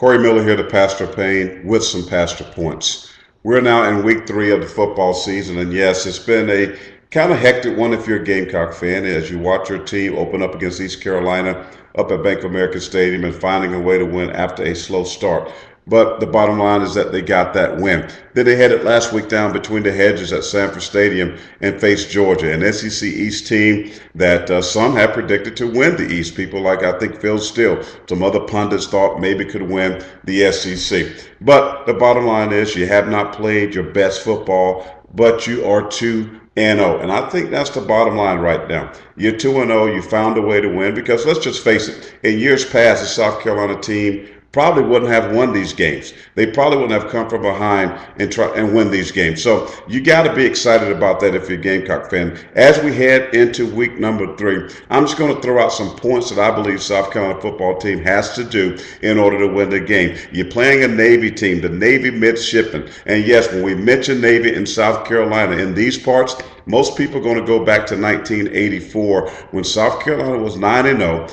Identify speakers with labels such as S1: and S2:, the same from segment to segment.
S1: Corey Miller here to Pastor Payne with some Pastor Points. We're now in week 3 of the football season, and yes, it's been a kind of hectic one if you're a Gamecock fan as you watch your team open up against East Carolina up at Bank of America Stadium and finding a way to win after a slow start. But the bottom line is that they got that win. Then they headed last week down between the hedges at Sanford Stadium and faced Georgia, an SEC East team that some had predicted to win the East. People like, I think, Phil Steele, some other pundits thought maybe could win the SEC. But the bottom line is you have not played your best football, but you are 2-0. And I think that's the bottom line right now. You're 2-0. You found a way to win because let's just face it. In years past, the South Carolina team probably wouldn't have won these games. They probably wouldn't have come from behind and try and win these games. So you got to be excited about that if you're a Gamecock fan. As we head into week number 3, I'm just going to throw out some points that I believe South Carolina football team has to do in order to win the game. You're playing a Navy team, the Navy midshipmen. And yes, when we mention Navy in South Carolina in these parts, most people are going to go back to 1984 when South Carolina was 9-0.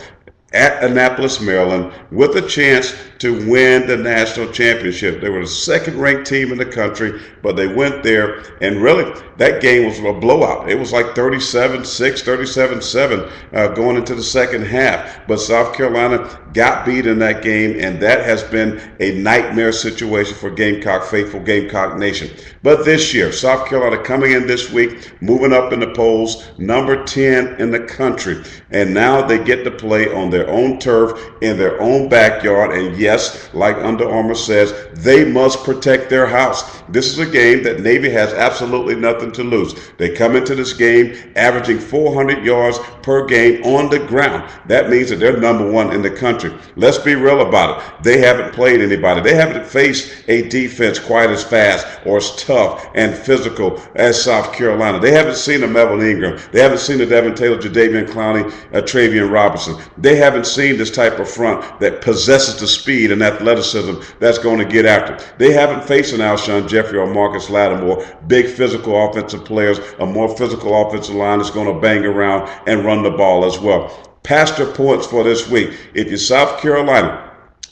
S1: At Annapolis, Maryland, with a chance to win the national championship. They were the second-ranked team in the country, but they went there, and really, that game was a blowout. It was like 37-6, 37-7 going into the second half. But South Carolina got beat in that game, and that has been a nightmare situation for Gamecock faithful, Gamecock Nation. But this year, South Carolina coming in this week, moving up in the polls, number 10 in the country. And now they get to play on their own turf, in their own backyard. And yes, like Under Armour says, they must protect their house. This is a game that Navy has absolutely nothing to lose. They come into this game averaging 400 yards per game on the ground. That means that they're number 1 in the country. Let's be real about it. They haven't played anybody. They haven't faced a defense quite as fast or as tough and physical as South Carolina. They haven't seen a Melvin Ingram. They haven't seen a Devin Taylor, Jadeveon Clowney, Travian Robertson. They haven't seen this type of front that possesses the speed and athleticism that's going to get after it. They haven't faced an Alshon Jeffrey or Marcus Lattimore, big physical offensive players, a more physical offensive line that's going to bang around and run the ball as well. Pastor points for this week. If you're South Carolina,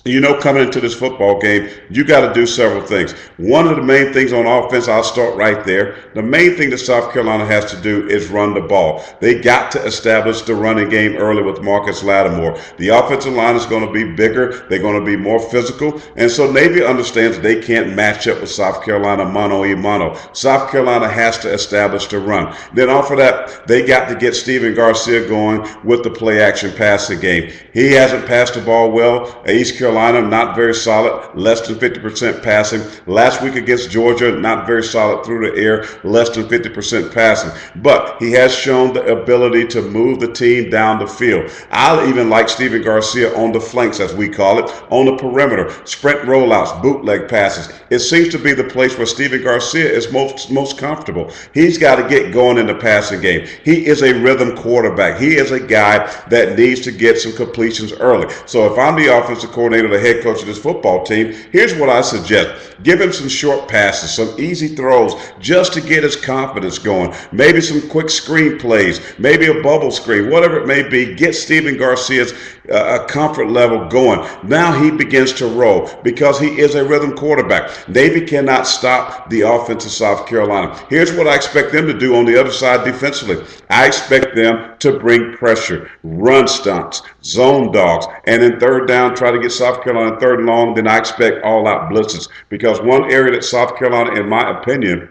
S1: you know, coming into this football game, you got to do several things. One of the main things on offense, I'll start right there. The main thing that South Carolina has to do is run the ball. They got to establish the running game early with Marcus Lattimore. The offensive line is going to be bigger. They're going to be more physical. And so Navy understands they can't match up with South Carolina mano-a-mano. South Carolina has to establish the run. Then off of that, they got to get Steven Garcia going with the play-action passing game. He hasn't passed the ball well. East Carolina, not very solid, less than 50% passing. Last week against Georgia, not very solid through the air, less than 50% passing. But he has shown the ability to move the team down the field. I even like Steven Garcia on the flanks, as we call it, on the perimeter, sprint rollouts, bootleg passes. It seems to be the place where Steven Garcia is most comfortable. He's got to get going in the passing game. He is a rhythm quarterback. He is a guy that needs to get some completions early. So if I'm the offensive coordinator, the head coach of this football team, here's what I suggest. Give him some short passes, some easy throws, just to get his confidence going. Maybe some quick screen plays, maybe a bubble screen, whatever it may be. Get Steven Garcia's comfort level going. Now he begins to roll because he is a rhythm quarterback. Navy cannot stop the offense of South Carolina. Here's what I expect them to do on the other side defensively. I expect them to bring pressure, run stunts, zone dogs, and in third down, try to get South Carolina third and long. Then I expect all-out blitzes, because one area that South Carolina, in my opinion,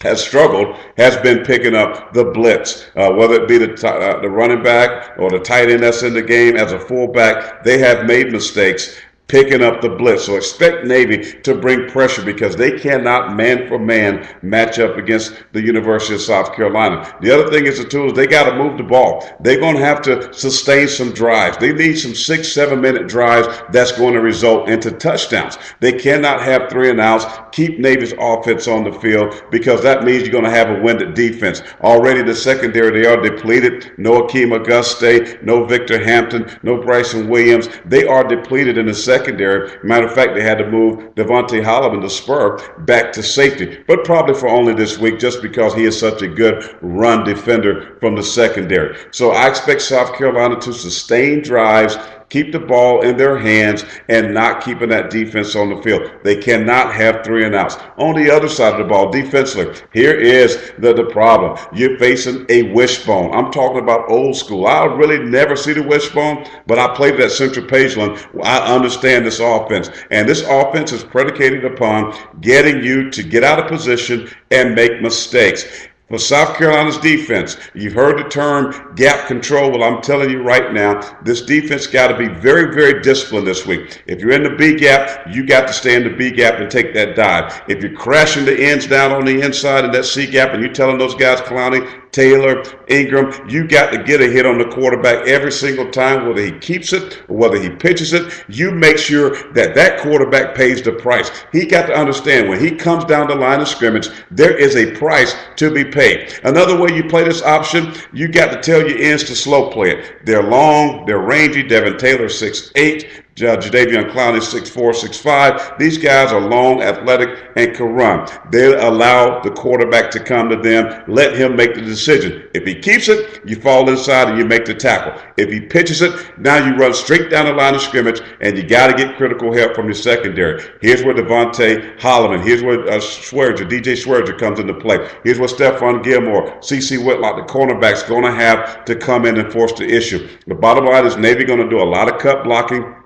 S1: has struggled has been picking up the blitz, whether it be the running back or the tight end that's in the game as a fullback. They have made mistakes picking up the blitz. So expect Navy to bring pressure because they cannot man-for-man match up against the University of South Carolina. The other thing is the tools. They got to move the ball. They're going to have to sustain some drives. They need some 6-7 minute drives that's going to result into touchdowns. They cannot have 3 and outs. Keep Navy's offense on the field because that means you're going to have a winded defense. Already the secondary, they are depleted. No Akeem Auguste, no Victor Hampton, no Bryson Williams. They are depleted in the secondary. Matter of fact, they had to move Devontae Holloman, the spur, back to safety, but probably for only this week just because he is such a good run defender from the secondary. So I expect South Carolina to sustain drives keep the ball in their hands and not keeping that defense on the field. They cannot have 3 and outs. On the other side of the ball, defensively, here is the problem. You're facing a wishbone. I'm talking about old school. I really never see the wishbone, but I played it at Central Pageland. I understand this offense. And this offense is predicated upon getting you to get out of position and make mistakes. For South Carolina's defense, you've heard the term gap control. Well, I'm telling you right now, this defense got to be very, very disciplined this week. If you're in the B gap, you got to stay in the B gap and take that dive. If you're crashing the ends down on the inside in that C gap and you're telling those guys, Clowney, Taylor, Ingram, you got to get a hit on the quarterback every single time, whether he keeps it or whether he pitches it. You make sure that that quarterback pays the price. He got to understand when he comes down the line of scrimmage, there is a price to be paid. Another way you play this option, you got to tell your ends to slow play it. They're long, they're rangy. Devin Taylor, 6'8". Jadeveon Clowney, 6'4", 6'5". These guys are long, athletic, and can run. They allow the quarterback to come to them, let him make the decision. If he keeps it, you fall inside and you make the tackle. If he pitches it, now you run straight down the line of scrimmage, and you got to get critical help from your secondary. Here's where Devontae Holloman, here's where DJ Swearger comes into play. Here's where Stephon Gilmore, CeCe Whitlock, the cornerback's going to have to come in and force the issue. The bottom line is Navy going to do a lot of cut blocking.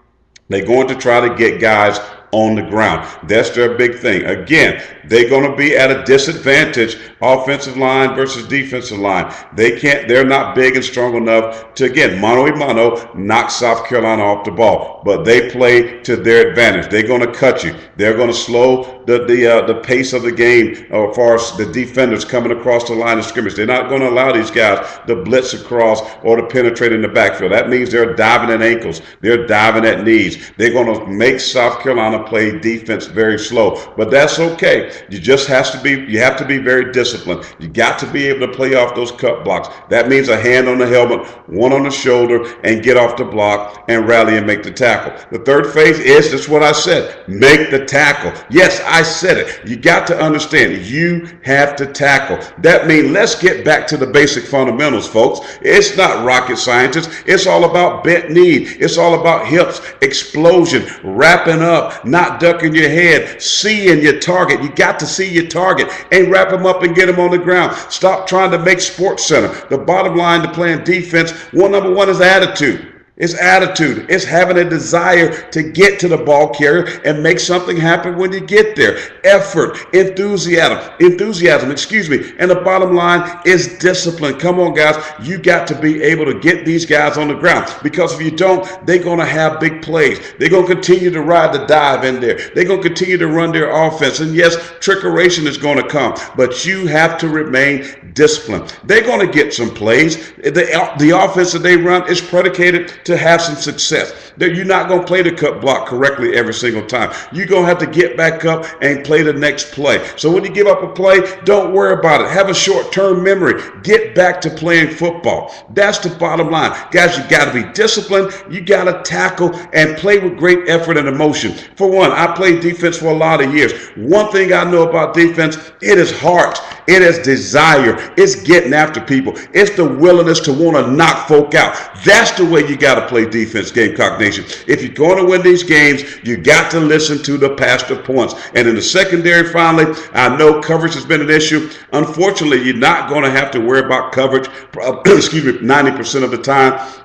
S1: They're going to try to get guys on the ground. That's their big thing. Again, they're going to be at a disadvantage, offensive line versus defensive line. They're not big and strong enough to, again, mano-a-mano, knock South Carolina off the ball. But they play to their advantage. They're going to cut you. They're going to slow the pace of the game as far as the defenders coming across the line of scrimmage. They're not going to allow these guys to blitz across or to penetrate in the backfield. That means they're diving at ankles. They're diving at knees. They're going to make South Carolina play defense very slow, but that's okay. You have to be very disciplined. You got to be able to play off those cut blocks. That means a hand on the helmet, one on the shoulder, and get off the block and rally and make the tackle. The third phase is just what I said. Make the tackle. Yes, I said it. You got to understand, you have to tackle. That means let's get back to the basic fundamentals, folks. It's not rocket science. It's all about bent knee. It's all about hips, explosion, wrapping up, not ducking your head, seeing your target. You got to see your target and wrap them up and get them on the ground. Stop trying to make Sports Center. The bottom line to playing defense, number one is attitude. It's attitude. It's having a desire to get to the ball carrier and make something happen when you get there. Effort, enthusiasm, and the bottom line is discipline. Come on, guys. You got to be able to get these guys on the ground, because if you don't, they're going to have big plays. They're going to continue to ride the dive in there. They're going to continue to run their offense. And yes, trickeration is going to come, but you have to remain disciplined. They're going to get some plays. The offense that they run is predicated to have some success. You're not going to play the cut block correctly every single time. You're going to have to get back up and play the next play. So when you give up a play, don't worry about it. Have a short-term memory. Get back to playing football. That's the bottom line. Guys, you got to be disciplined. You got to tackle and play with great effort and emotion. For one, I played defense for a lot of years. One thing I know about defense, it is heart. It is desire. It's getting after people. It's the willingness to want to knock folk out. That's the way you got to play defense, Gamecock Nation. If you're going to win these games, you got to listen to the pastor points. And in the secondary, finally, I know coverage has been an issue. Unfortunately, you're not going to have to worry about coverage, 90% of the time.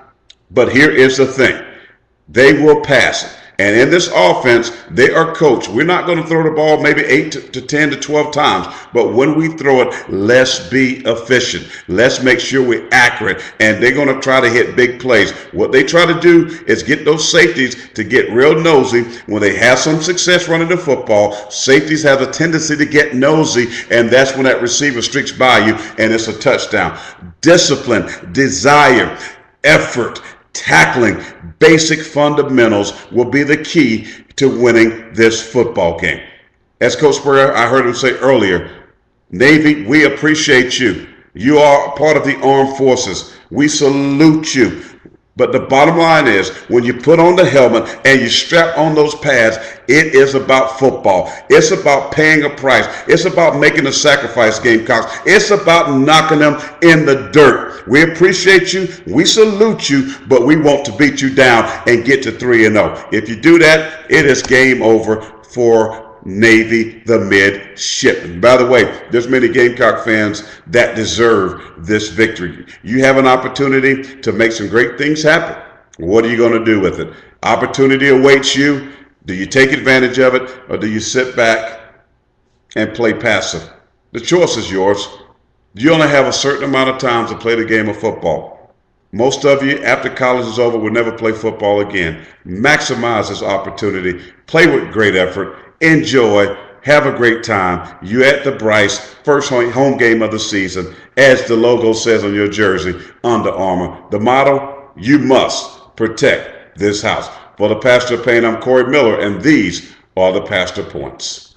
S1: But here is the thing. They will pass it. And in this offense, they are coached. We're not going to throw the ball maybe 8 to 10 to 12 times. But when we throw it, let's be efficient. Let's make sure we're accurate. And they're going to try to hit big plays. What they try to do is get those safeties to get real nosy. When they have some success running the football, safeties have a tendency to get nosy. And that's when that receiver streaks by you and it's a touchdown. Discipline, desire, effort, tackling, basic fundamentals will be the key to winning this football game. As Coach Spurrier, I heard him say earlier, Navy, we appreciate you. You are part of the armed forces. We salute you. But the bottom line is, when you put on the helmet and you strap on those pads, it is about football. It's about paying a price. It's about making a sacrifice, Gamecocks. It's about knocking them in the dirt. We appreciate you. We salute you, but we want to beat you down and get to 3-0. If you do that, it is game over for Navy, the midshipmen. By the way, there's many Gamecock fans that deserve this victory. You have an opportunity to make some great things happen. What are you going to do with it? Opportunity awaits you. Do you take advantage of it, or do you sit back and play passive? The choice is yours. You only have a certain amount of time to play the game of football. Most of you, after college is over, will never play football again. Maximize this opportunity. Play with great effort. Enjoy. Have a great time. You at the Bryce, first home game of the season, as the logo says on your jersey, Under Armour. The motto, you must protect this house. For the Pastor of Pain, I'm Corey Miller, and these are the Pastor Points.